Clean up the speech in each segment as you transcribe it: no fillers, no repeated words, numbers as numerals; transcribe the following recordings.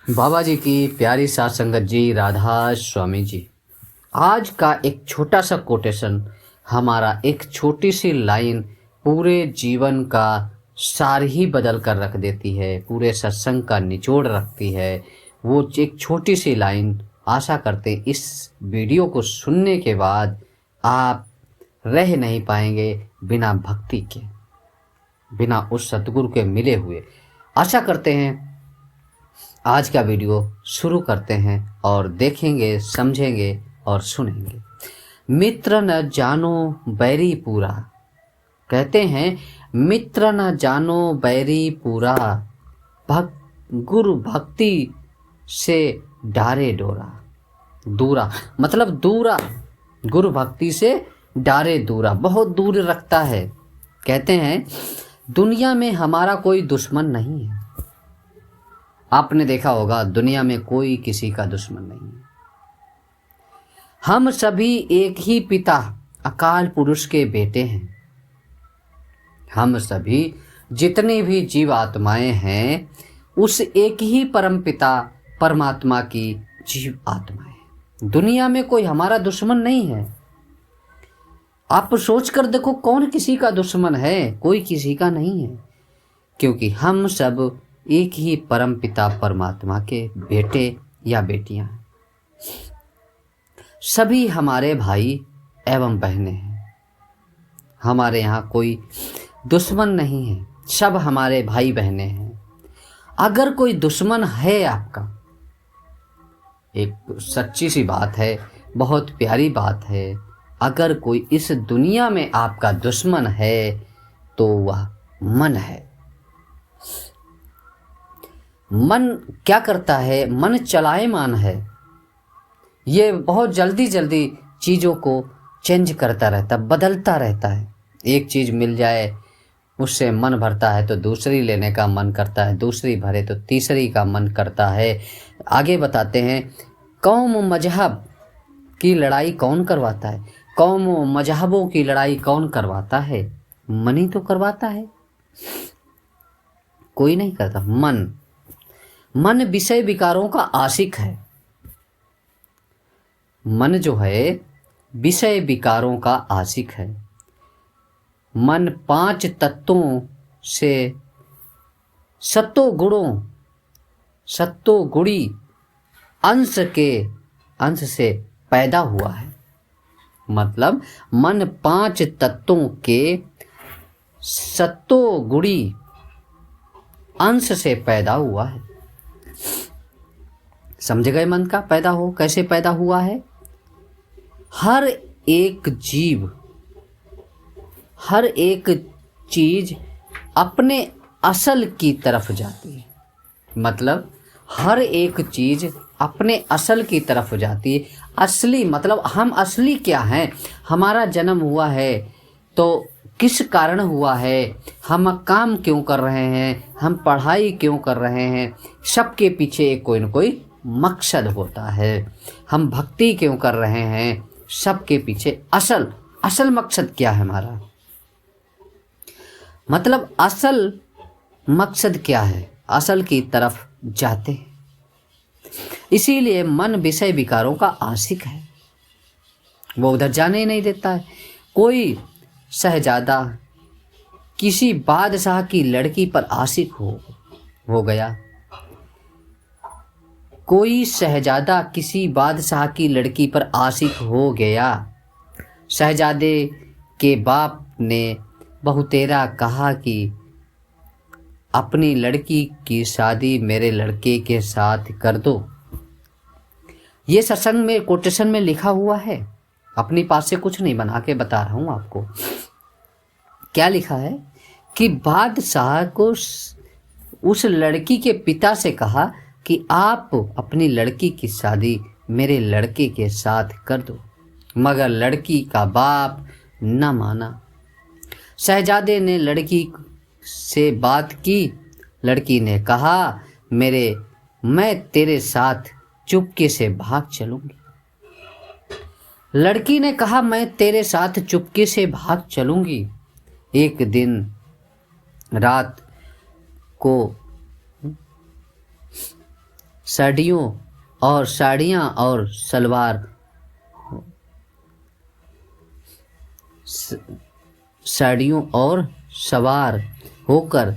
बाबा जी की प्यारी सात संगत जी, राधा स्वामी जी। आज का एक छोटा सा कोटेशन, हमारा एक छोटी सी लाइन पूरे जीवन का सार ही बदल कर रख देती है, पूरे सत्संग का निचोड़ रखती है। वो एक छोटी सी लाइन, आशा करते इस वीडियो को सुनने के बाद आप रह नहीं पाएंगे बिना भक्ति के, बिना उस सतगुरु के मिले हुए। आशा करते हैं आज का वीडियो शुरू करते हैं और देखेंगे, समझेंगे और सुनेंगे। मित्र न जानो बैरी पूरा, कहते हैं मित्र न जानो बैरी पूरा, गुरु भक्ति से डारे डोरा। दूरा मतलब दूरा, गुरु भक्ति से डारे दूरा, बहुत दूर रखता है। कहते हैं दुनिया में हमारा कोई दुश्मन नहीं है। आपने देखा होगा दुनिया में कोई किसी का दुश्मन नहीं है। हम सभी एक ही पिता अकाल पुरुष के बेटे हैं। हम सभी जितने भी जीव आत्माएं हैं उस एक ही परम पिता परमात्मा की जीव आत्माएं। दुनिया में कोई हमारा दुश्मन नहीं है। आप सोच कर देखो, कौन किसी का दुश्मन है? कोई किसी का नहीं है, क्योंकि हम सब एक ही परम पिता परमात्मा के बेटे या बेटियां हैं। सभी हमारे भाई एवं बहनें हैं। हमारे यहाँ कोई दुश्मन नहीं है, सब हमारे भाई बहनें हैं। अगर कोई दुश्मन है आपका, एक सच्ची सी बात है, बहुत प्यारी बात है, अगर कोई इस दुनिया में आपका दुश्मन है तो वह मन है। मन क्या करता है? मन चलायमान है। ये बहुत जल्दी जल्दी चीज़ों को चेंज करता रहता, बदलता रहता है। एक चीज़ मिल जाए उससे मन भरता है तो दूसरी लेने का मन करता है, दूसरी भरे तो तीसरी का मन करता है। आगे बताते हैं, कौम मजहब की लड़ाई कौन करवाता है? कौम मजहबों की लड़ाई कौन करवाता है? मन ही तो करवाता है, कोई नहीं करता। मन विषय विकारों का आशिक है। मन जो है विषय विकारों का आशिक है। मन 5 तत्वों से सत्तोगुणी अंश से पैदा हुआ है। मतलब मन 5 तत्वों के सत्तोगुणी अंश से पैदा हुआ है। समझ गए? मन का पैदा हो कैसे पैदा हुआ है? हर एक जीव, हर एक चीज अपने असल की तरफ जाती है। मतलब हर एक चीज अपने असल की तरफ जाती है। असली मतलब हम असली क्या हैं? हमारा जन्म हुआ है तो किस कारण हुआ है? हम काम क्यों कर रहे हैं? हम पढ़ाई क्यों कर रहे हैं? सबके पीछे कोई न कोई मकसद होता है। हम भक्ति क्यों कर रहे हैं? सबके पीछे असल मकसद क्या है हमारा? मतलब असल मकसद क्या है? असल की तरफ जाते हैं। इसीलिए मन विषय विकारों का आशिक है, वो उधर जाने ही नहीं देता है। कोई शहजादा किसी बादशाह की लड़की पर आशिक हो गया। कोई शहजादा किसी बादशाह की लड़की पर आशिक हो गया। शहजादे के बाप ने बहुतेरा कहा कि अपनी लड़की की शादी मेरे लड़के के साथ कर दो। ये सत्संग में कोटेशन में लिखा हुआ है, अपनी पास से कुछ नहीं बना के बता रहा हूँ आपको। क्या लिखा है कि बादशाह को उस लड़की के पिता से कहा कि आप अपनी लड़की की शादी मेरे लड़के के साथ कर दो, मगर लड़की का बाप न माना। शहजादे ने लड़की से बात की। लड़की ने कहा मैं तेरे साथ चुपके से भाग चलूंगी। लड़की ने कहा मैं तेरे साथ चुपके से भाग चलूंगी। एक दिन रात को साड़ियों और साड़ियाँ और सलवार साड़ियों और सवार होकर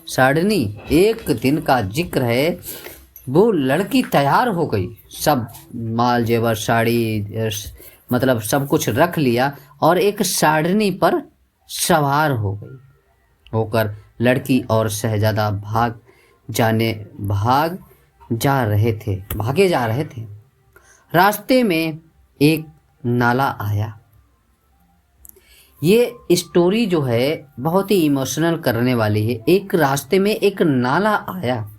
साड़नी एक दिन का जिक्र है। वो लड़की तैयार हो गई, सब माल जेवर साड़ी मतलब सब कुछ रख लिया और एक साड़नी पर सवार हो गई होकर लड़की और शहजादा भागे जा रहे थे। रास्ते में एक नाला आया। ये स्टोरी जो है बहुत ही इमोशनल करने वाली है। एक रास्ते में एक नाला आया,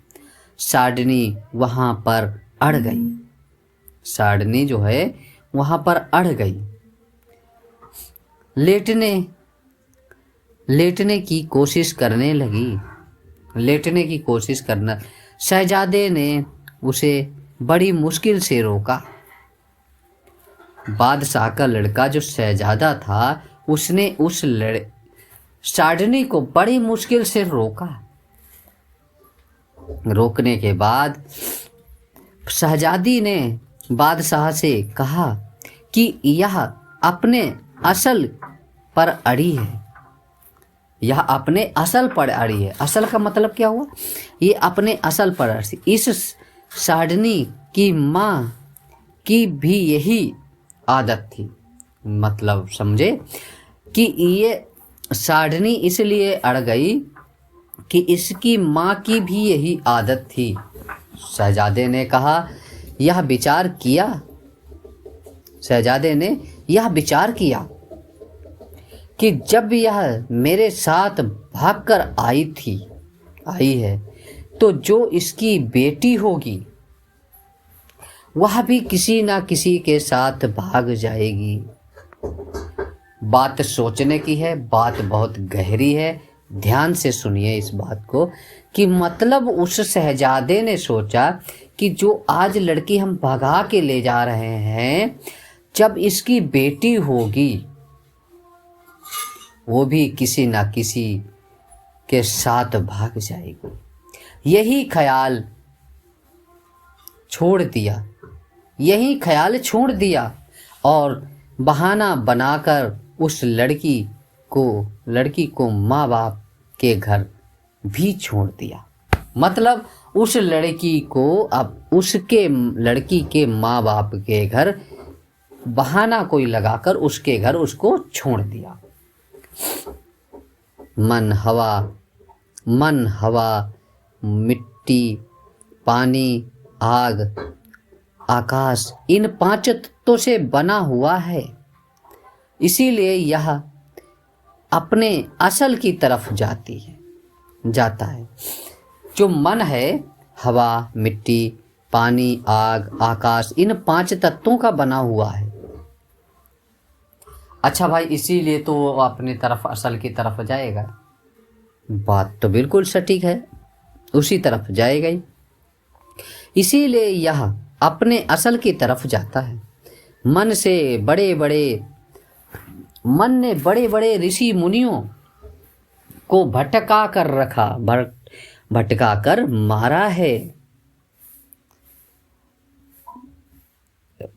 साड़नी वहाँ पर अड़ गई। साड़नी जो है वहाँ पर अड़ गई। लेटने की कोशिश करने लगी। शहजादे ने उसे बड़ी मुश्किल से रोका। बादशाह का लड़का जो शहजादा था उसने उस साड़नी को बड़ी मुश्किल से रोका। रोकने के बाद शहजादी ने बादशाह से कहा कि यह अपने असल पर अड़ी है। यह अपने असल पर अड़ी है। असल का मतलब क्या हुआ? ये अपने असल पर अड़ी। इस साड़नी की माँ की भी यही आदत थी। मतलब समझे कि ये साड़नी इसलिए अड़ गई कि इसकी माँ की भी यही आदत थी। शहजादे ने यह विचार किया कि जब यह मेरे साथ भागकर आई है तो जो इसकी बेटी होगी वह भी किसी ना किसी के साथ भाग जाएगी। बात सोचने की है, बात बहुत गहरी है। ध्यान से सुनिए इस बात को कि मतलब उस शहजादे ने सोचा कि जो आज लड़की हम भगा के ले जा रहे हैं, जब इसकी बेटी होगी वो भी किसी ना किसी के साथ भाग जाएगी। यही ख्याल छोड़ दिया और बहाना बनाकर उस लड़की को माँ बाप के घर भी छोड़ दिया। मतलब उस लड़की को अब लड़की के माँ बाप के घर बहाना कोई लगाकर उसके घर उसको छोड़ दिया। मन हवा मिट्टी पानी आग आकाश इन 5 तत्वों से बना हुआ है। इसीलिए यह अपने असल की तरफ जाता है। जो मन है हवा मिट्टी पानी आग आकाश इन 5 तत्वों का बना हुआ है। अच्छा भाई, इसीलिए तो वो अपनी तरफ असल की तरफ जाएगा। बात तो बिल्कुल सटीक है, उसी तरफ जाएगा ही। इसीलिए यह अपने असल की तरफ जाता है। मन ने बड़े बड़े ऋषि मुनियों को भटका कर मारा है।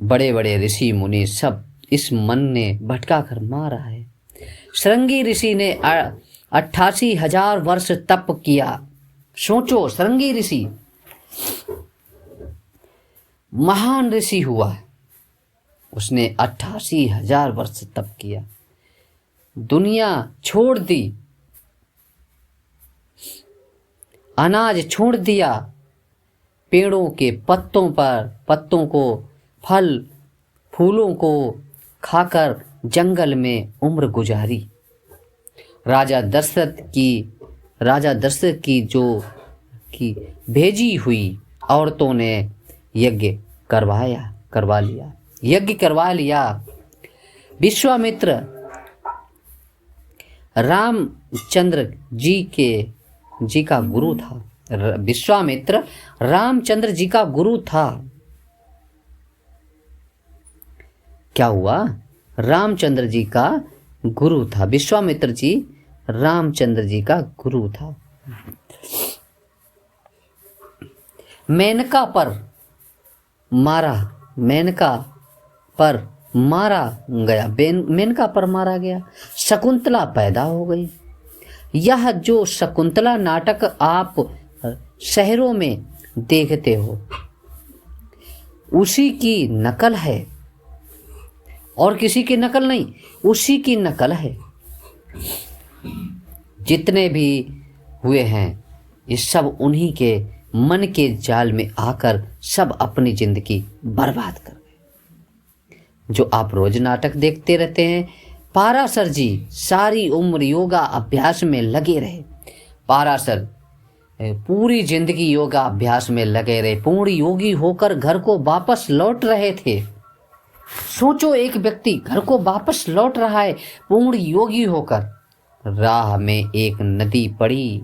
बड़े बड़े ऋषि मुनि सब इस मन ने भटका कर मारा है। श्रृंगी ऋषि ने 88,000 वर्ष तप किया। सोचो, श्रृंगी ऋषि महान ऋषि हुआ, उसने 88,000 वर्ष तप किया, दुनिया छोड़ दी, अनाज छोड़ दिया, पेड़ों के पत्तों को फल फूलों को खाकर जंगल में उम्र गुजारी। राजा दशरथ की भेजी हुई औरतों ने यज्ञ करवा लिया। विश्वामित्र रामचंद्र जी का गुरु था। विश्वामित्र रामचंद्र जी का गुरु था। क्या हुआ? रामचंद्र जी का गुरु था। विश्वामित्र जी रामचंद्र जी का गुरु था। मेनका पर मारा, मेनका पर मारा गया, मेनका पर मारा गया, शकुंतला पैदा हो गई। यह जो शकुंतला नाटक आप शहरों में देखते हो उसी की नकल है, और किसी की नकल नहीं, उसी की नकल है। जितने भी हुए हैं ये सब उन्हीं के मन के जाल में आकर सब अपनी जिंदगी बर्बाद कर गए। जो आप रोज नाटक देखते रहते हैं, पाराशर जी सारी उम्र योगा अभ्यास में लगे रहे। पाराशर पूरी जिंदगी योगा अभ्यास में लगे रहे, पूर्ण योगी होकर घर को वापस लौट रहे थे। सोचो, एक व्यक्ति घर को वापस लौट रहा है पूर्ण योगी होकर। राह में एक नदी पड़ी,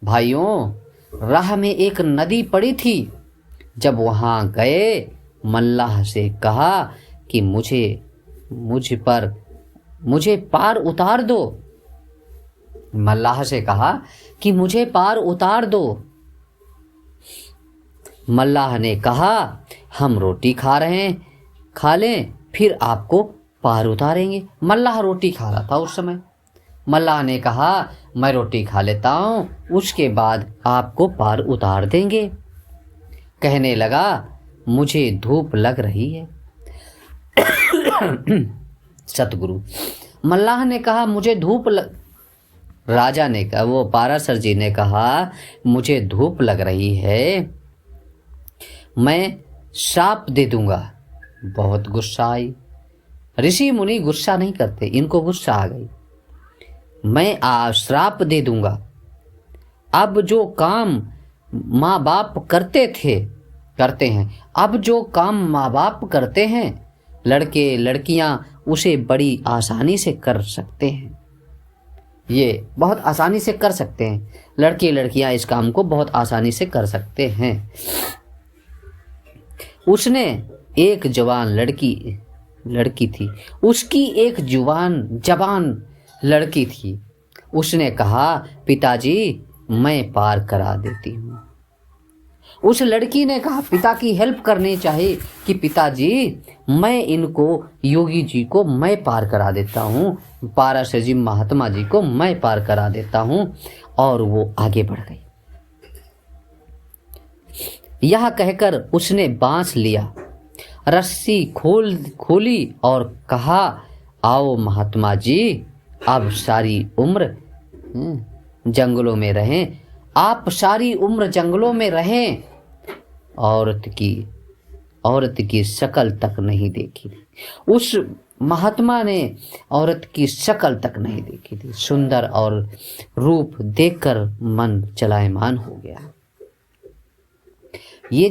भाइयों, राह में एक नदी पड़ी थी। जब वहां गए, मल्लाह से कहा कि मुझे पार उतार दो। मल्लाह से कहा कि मुझे पार उतार दो। मल्लाह ने कहा, हम रोटी खा रहे हैं, खा लें फिर आपको पार उतारेंगे। मल्लाह रोटी खा रहा था उस समय। मल्लाह ने कहा, मैं रोटी खा लेता हूँ, उसके बाद आपको पार उतार देंगे। कहने लगा, मुझे धूप लग रही है। सतगुरु, मल्लाह ने कहा मुझे धूप राजा ने कहा, वो पाराशर जी ने कहा, मुझे धूप लग रही है, मैं श्राप दे दूंगा। बहुत गुस्सा आई। ऋषि मुनि गुस्सा नहीं करते, इनको गुस्सा आ गई। मैं श्राप दे दूंगा। अब जो काम माँ बाप करते हैं, अब जो काम माँ बाप करते हैं, लड़के लड़कियां उसे बड़ी आसानी से कर सकते हैं। ये बहुत आसानी से कर सकते हैं, लड़के लड़कियां इस काम को बहुत आसानी से कर सकते हैं। उसने एक जवान लड़की थी, उसकी एक जवान लड़की थी। उसने कहा, पिताजी मैं पार करा देती हूँ। उस लड़की ने कहा, पिता की हेल्प करनी चाहिए कि पिताजी मैं इनको योगी जी को मैं पार करा देता हूँ, पाराशर जी महात्मा जी को मैं पार करा देता हूँ। और वो आगे बढ़ गई। यह कहकर उसने बांस लिया, रस्सी खोली और कहा, आओ महात्मा जी, अब सारी उम्र जंगलों में रहें, आप सारी उम्र जंगलों में रहें। औरत की शक्ल तक नहीं देखी। उस महात्मा ने औरत की शक्ल तक नहीं देखी थी। सुंदर और रूप देखकर मन चलायमान हो गया। ये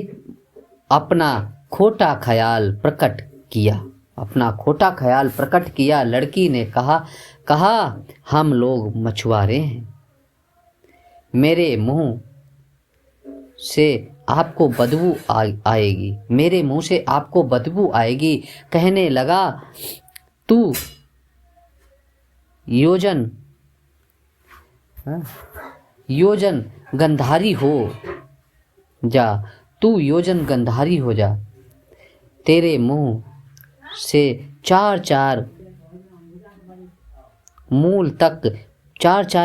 अपना खोटा ख्याल प्रकट किया। लड़की ने कहा हम लोग मछुआरे हैं, मेरे मुंह से आपको बदबू आएगी, मेरे मुंह से आपको बदबू आएगी। कहने लगा, तू योजन गंधारी हो जा, तू योजन गंधारी हो जा, तेरे मुंह से 4-4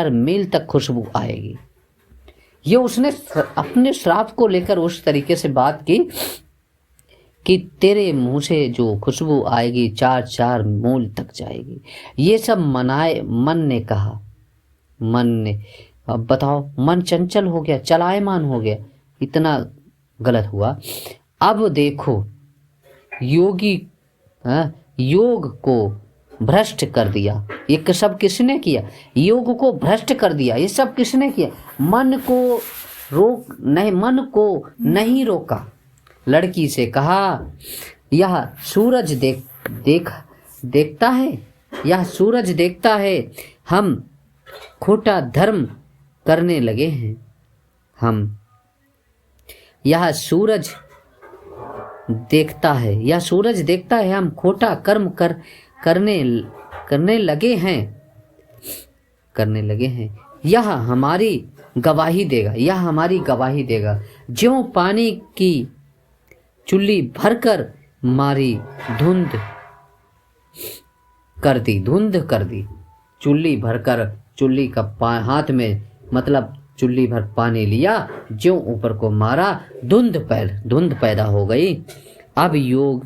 मील तक खुशबू आएगी। ये उसने अपने श्राप को लेकर उस तरीके से बात की कि तेरे मुंह से जो खुशबू आएगी 4-4 मील तक जाएगी। ये सब मन ने कहा। मन ने, अब बताओ, मन चंचल हो गया, चलायमान हो गया, इतना गलत हुआ। अब देखो, योग को भ्रष्ट कर दिया। ये सब किसने किया? योग को भ्रष्ट कर दिया। ये सब किसने किया? मन को नहीं रोका। लड़की से कहा, यह सूरज देखता है, यह सूरज देखता है, हम खोटा धर्म करने लगे हैं। यह सूरज देखता है, हम खोटा कर्म करने लगे हैं। करने लगे हैं। यह हमारी गवाही देगा, यह हमारी गवाही देगा। ज्यों पानी की चुल्ली भरकर मारी धुंध कर दी। चुल्ली भरकर, चुल्ली का हाथ में मतलब चुल्ली भर पानी लिया, ज्यों ऊपर को मारा, धुंध पैदा हो गई। अब योग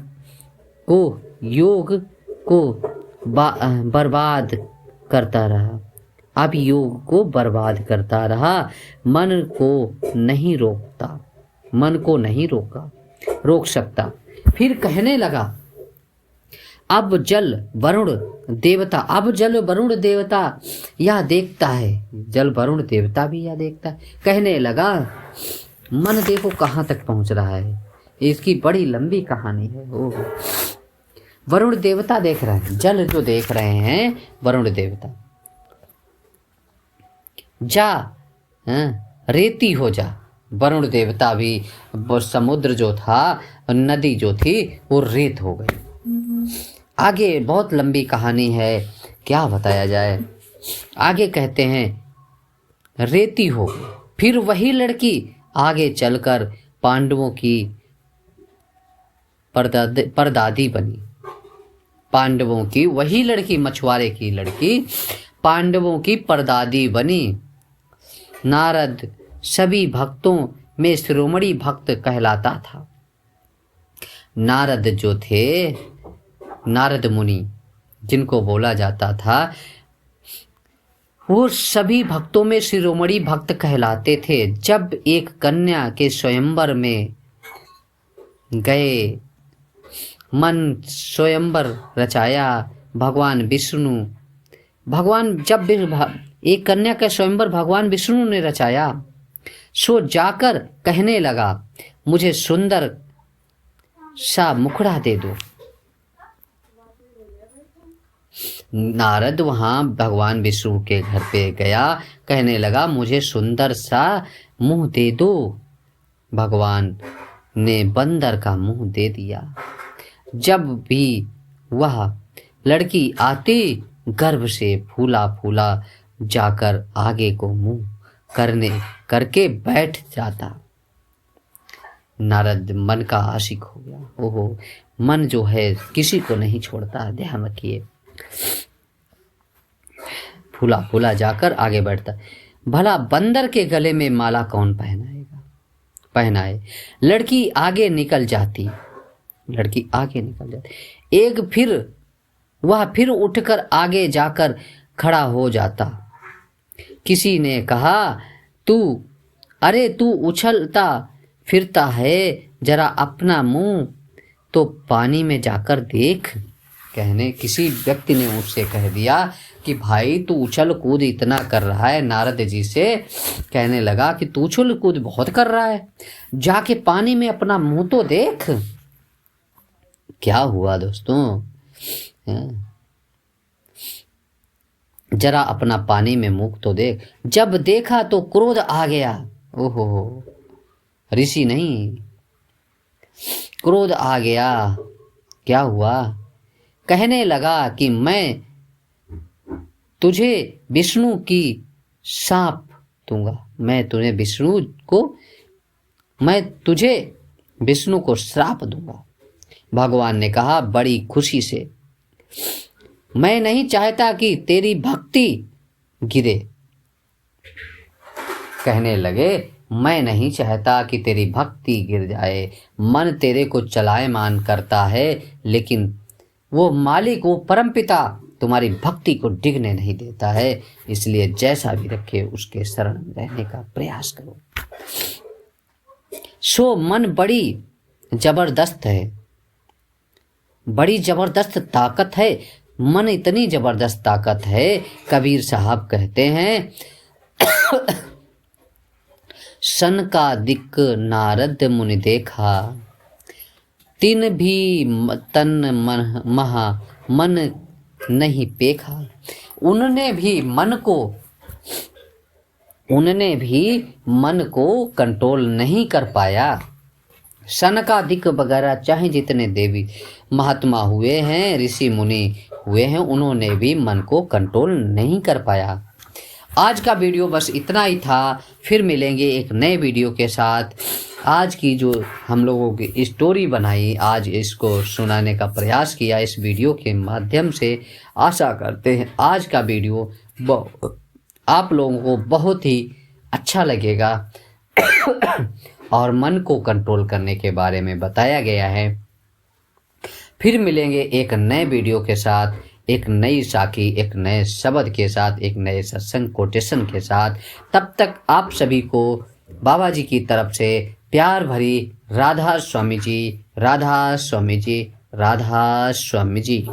को बर्बाद करता रहा। अब योग को बर्बाद करता रहा। मन को नहीं रोक सकता। फिर कहने लगा, अब जल वरुण देवता यह देखता है। जल वरुण देवता भी यह देखता है। कहने लगा, मन देखो कहाँ तक पहुँच रहा है, इसकी बड़ी लंबी कहानी है। ओह, वरुण देवता देख रहे हैं, जल जो देख रहे हैं वरुण देवता। जा रेती हो जा। वरुण देवता भी, समुद्र जो था, नदी जो थी, वो रेत हो गई। आगे बहुत लंबी कहानी है, क्या बताया जाए। आगे कहते हैं, रेती हो। फिर वही लड़की आगे चलकर पांडवों की परदादी बनी। पांडवों की वही लड़की, मछुआरे की लड़की, पांडवों की परदादी बनी। नारद सभी भक्तों में शिरोमणि भक्त कहलाता था। नारद जो थे, नारद मुनि जिनको बोला जाता था, वो सभी भक्तों में शिरोमणि भक्त कहलाते थे। जब एक कन्या के स्वयंवर में गए, मन स्वयंवर रचाया, जब एक कन्या का स्वयंवर भगवान विष्णु ने रचाया, सो जाकर कहने लगा, मुझे सुंदर सा मुखड़ा दे दो। नारद वहाँ भगवान विष्णु के घर पे गया, कहने लगा, मुझे सुंदर सा मुंह दे दो। भगवान ने बंदर का मुंह दे दिया। जब भी वह लड़की आती, गर्भ से फूला फूला जाकर आगे को मुंह करके बैठ जाता। नारद मन का आशिक हो गया। ओहो, मन जो है किसी को नहीं छोड़ता, ध्यान रखिए। फूला फूला जाकर आगे बैठता। भला बंदर के गले में माला कौन पहनाए। लड़की आगे निकल जाती। एक फिर उठकर आगे जाकर खड़ा हो जाता। किसी ने कहा, तू उछलता फिरता है, जरा अपना मुंह तो पानी में जाकर देख। किसी व्यक्ति ने उससे कह दिया कि भाई तू उछल कूद इतना कर रहा है, नारद जी से कहने लगा कि तू उछल कूद बहुत कर रहा है, जाके पानी में अपना मुंह तो देख। क्या हुआ दोस्तों, जरा अपना पानी में मुंह तो देख। जब देखा तो क्रोध आ गया। ओहो, ऋषि नहीं, क्रोध आ गया। क्या हुआ, कहने लगा कि मैं तुझे विष्णु की शाप दूंगा। मैं तुझे विष्णु को श्राप दूंगा। भगवान ने कहा बड़ी खुशी से, मैं नहीं चाहता कि तेरी भक्ति गिरे। कहने लगे, मैं नहीं चाहता कि तेरी भक्ति गिर जाए। मन तेरे को चलायमान करता है, लेकिन वो मालिक, वो परमपिता तुम्हारी भक्ति को डिगने नहीं देता है। इसलिए जैसा भी रखे उसके शरण में रहने का प्रयास करो। सो मन बड़ी जबरदस्त है, बड़ी जबरदस्त ताकत है। मन इतनी जबरदस्त ताकत है, कबीर साहब कहते हैं, सन का दिक नारद मुनि देखा, तिन भी तन मन नहीं पेखा। उन्होंने भी मन को कंट्रोल नहीं कर पाया। सनकादिक वगैरह चाहे जितने देवी महात्मा हुए हैं, ऋषि मुनि हुए हैं, उन्होंने भी मन को कंट्रोल नहीं कर पाया। आज का वीडियो बस इतना ही था। फिर मिलेंगे एक नए वीडियो के साथ। आज की जो हम लोगों की स्टोरी बनाई, आज इसको सुनाने का प्रयास किया इस वीडियो के माध्यम से। आशा करते हैं आज का वीडियो आप लोगों को बहुत ही अच्छा लगेगा और मन को कंट्रोल करने के बारे में बताया गया है। फिर मिलेंगे एक नए वीडियो के साथ, एक नई साखी, एक नए शब्द के साथ, एक नए सत्संग कोटेशन के साथ। तब तक आप सभी को बाबा जी की तरफ से प्यार भरी राधा स्वामी जी, राधा स्वामी जी, राधा स्वामी जी।